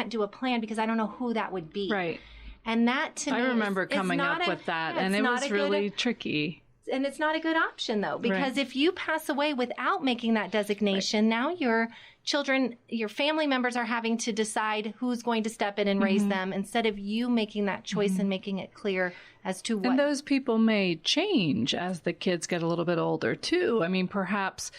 do a plan because I don't know who that would be. Right. And that to me, I remember coming up with that, and it was really tricky. And it's not a good option, though, because if you pass away without making that designation, now your children, your family members are having to decide who's going to step in and raise them instead of you making that choice and making it clear as to what. And those people may change as the kids get a little bit older, too. I mean, perhaps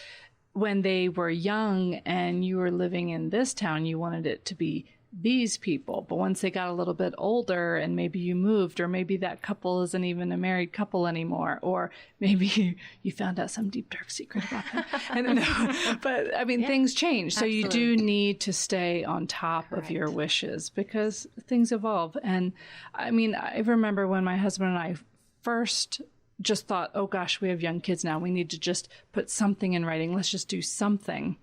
when they were young and you were living in this town, you wanted it to be these people. But once they got a little bit older and maybe you moved, or maybe that couple isn't even a married couple anymore, or maybe you found out some deep, dark secret about them. I don't know. But I mean, things change. So you do need to stay on top of your wishes because things evolve. And I mean, I remember when my husband and I first just thought, oh gosh, we have young kids now. We need to just put something in writing. Let's just do something.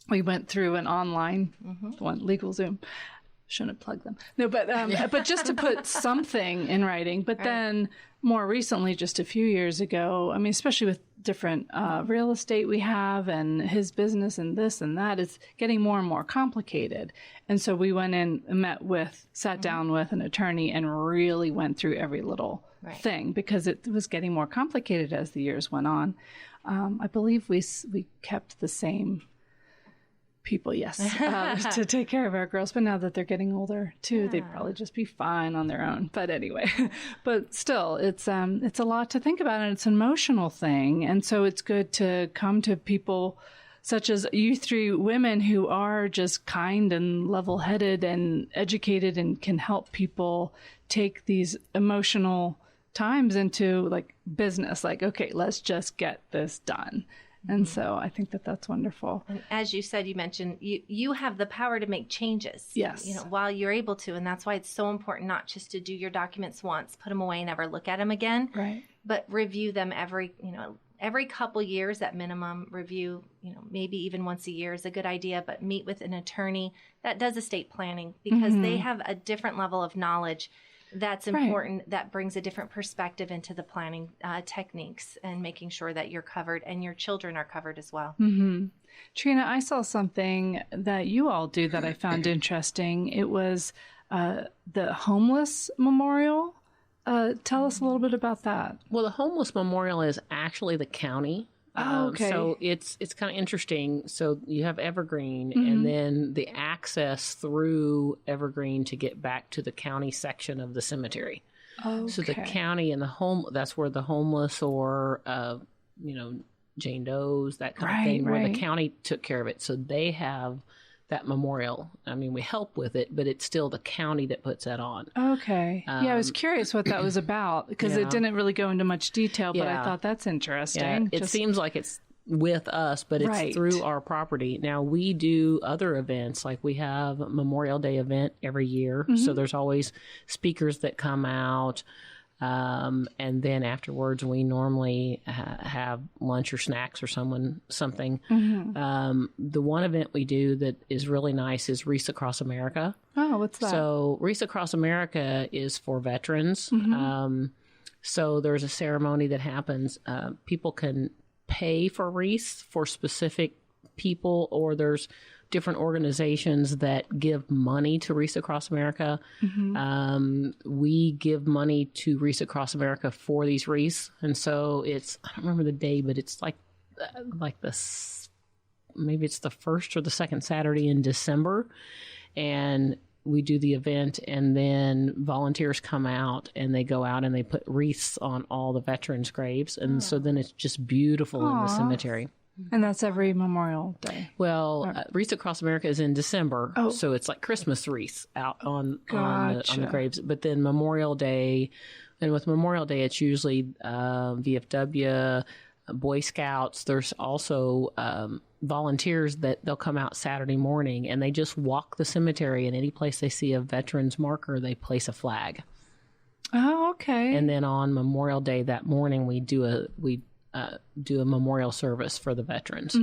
We went through an online one, LegalZoom. Shouldn't have plugged them. No, but just to put something in writing. But then more recently, just a few years ago, I mean, especially with different real estate we have and his business and this and that, it's getting more and more complicated. And so we went in and sat down with an attorney and really went through every little thing because it was getting more complicated as the years went on. I believe we kept the same people, yes, to take care of our girls. But now that they're getting older too, they'd probably just be fine on their own. But anyway, but still, it's a lot to think about, and it's an emotional thing. And so it's good to come to people such as you three women who are just kind and level-headed and educated and can help people take these emotional times into like business, like, okay, let's just get this done. And so I think that that's wonderful. And as you said, you mentioned you have the power to make changes. Yes. While you're able to. And that's why it's so important not just to do your documents once, put them away and never look at them again. Right. But review them every couple years at minimum. Review, maybe even once a year is a good idea, but meet with an attorney that does estate planning because they have a different level of knowledge. That's important. Right. That brings a different perspective into the planning techniques and making sure that you're covered and your children are covered as well. Mm-hmm. Trina, I saw something that you all do that I found interesting. It was the homeless memorial. Tell us a little bit about that. Well, the homeless memorial is actually the county. Okay. So it's kind of interesting. So you have Evergreen and then the access through Evergreen to get back to the county section of the cemetery. Okay. So the county and that's where the homeless or, Jane Doe's, that kind of thing, where the county took care of it. So they have that memorial. I mean, we help with it, but it's still the county that puts that on. Okay. I was curious what that was about because it didn't really go into much detail, but I thought that's interesting. Yeah. It seems like it's with us, but it's through our property. Now, we do other events, like we have a Memorial Day event every year. So there's always speakers that come out. And then afterwards, we normally have lunch or snacks or something. The one event we do that is really nice is Wreaths Across America. Oh, what's that? So Wreaths Across America is for veterans. So there's a ceremony that happens. People can pay for wreaths for specific people, or there's different organizations that give money to Wreaths Across America. We give money to Wreaths Across America for these wreaths. And so I don't remember the day, but it's like maybe it's the first or the second Saturday in December. And we do the event, and then volunteers come out and they go out and they put wreaths on all the veterans' graves. And so then it's just beautiful in the cemetery. And that's every Memorial Day. Well, Wreaths Across America is in December, so it's like Christmas wreaths out on the graves. But then Memorial Day, and with Memorial Day, it's usually VFW, Boy Scouts. There's also volunteers that they'll come out Saturday morning, and they just walk the cemetery, and any place they see a veteran's marker, they place a flag. Oh, okay. And then on Memorial Day that morning, we do a memorial service for the veterans.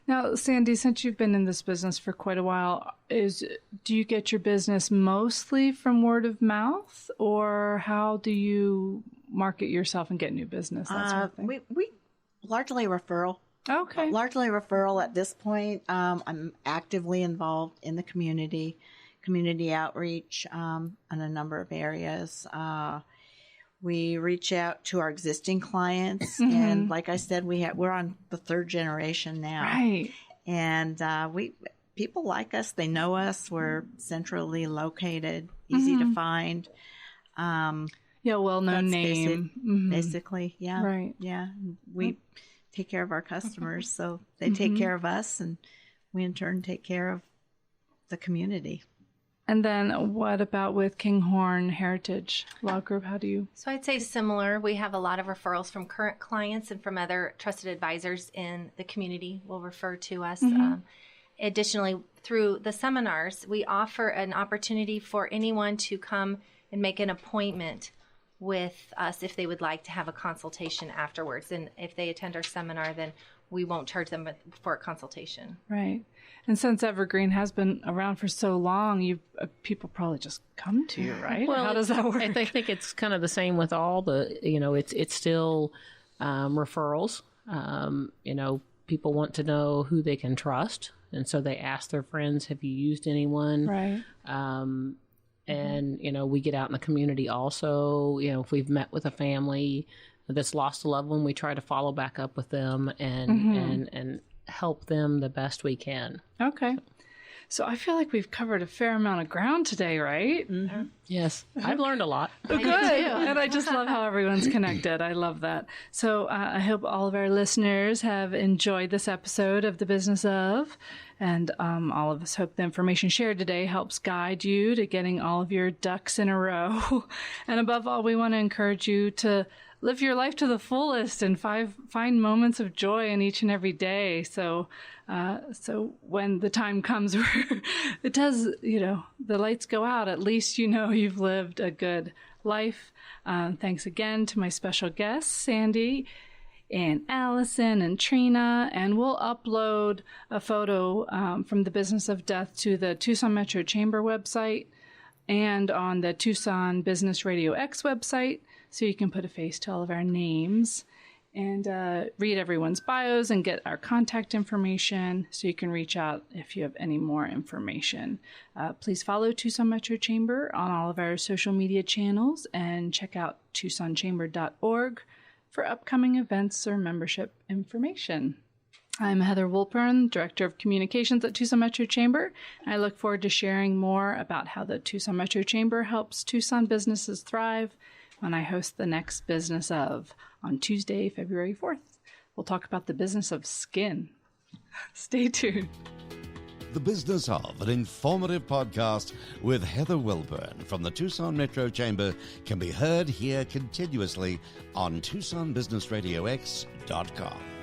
Now, Sandy, since you've been in this business for quite a while, do you get your business mostly from word of mouth, or how do you market yourself and get new business? That sort of thing? We largely referral. Okay. Largely referral at this point. I'm actively involved in the community outreach in a number of areas. We reach out to our existing clients, and like I said, we're on the third generation now. Right. And people like us. They know us. We're centrally located, easy to find. Well-known name. Basically, yeah. Right. Yeah. We take care of our customers, so they take care of us, and we in turn take care of the community. And then what about with Kinghorn Heritage Law Group? How do you? So I'd say similar. We have a lot of referrals from current clients and from other trusted advisors in the community will refer to us. Additionally, through the seminars, we offer an opportunity for anyone to come and make an appointment with us if they would like to have a consultation afterwards. And if they attend our seminar, then we won't charge them for a consultation. Right. And since Evergreen has been around for so long, you people probably just come to you, right? Well, how does that work? I think it's kind of the same with all the, it's still referrals. People want to know who they can trust. And so they ask their friends, have you used anyone? Right. And, we get out in the community also. If we've met with a family that's lost a loved one, we try to follow back up with them and help them the best we can. Okay. So I feel like we've covered a fair amount of ground today, right? Mm-hmm. Yes. I've learned a lot. Good. And I just love how everyone's connected. I love that. So I hope all of our listeners have enjoyed this episode of The Business Of. And all of us hope the information shared today helps guide you to getting all of your ducks in a row. And above all, we want to encourage you to live your life to the fullest and find moments of joy in each and every day. So when the time comes where it does, the lights go out, at least you've lived a good life. Thanks again to my special guests, Sandy and Allison and Trina, and we'll upload a photo from the Business of Death to the Tucson Metro Chamber website and on the Tucson Business Radio X website, so you can put a face to all of our names and read everyone's bios and get our contact information so you can reach out if you have any more information. Please follow Tucson Metro Chamber on all of our social media channels and check out TucsonChamber.org for upcoming events or membership information. I'm Heather Wolpern, Director of Communications at Tucson Metro Chamber. I look forward to sharing more about how the Tucson Metro Chamber helps Tucson businesses thrive when I host the next Business Of on Tuesday, February 4th. We'll talk about the business of skin. Stay tuned. The Business Of, an informative podcast with Heather Wilburn from the Tucson Metro Chamber, can be heard here continuously on TucsonBusinessRadioX.com.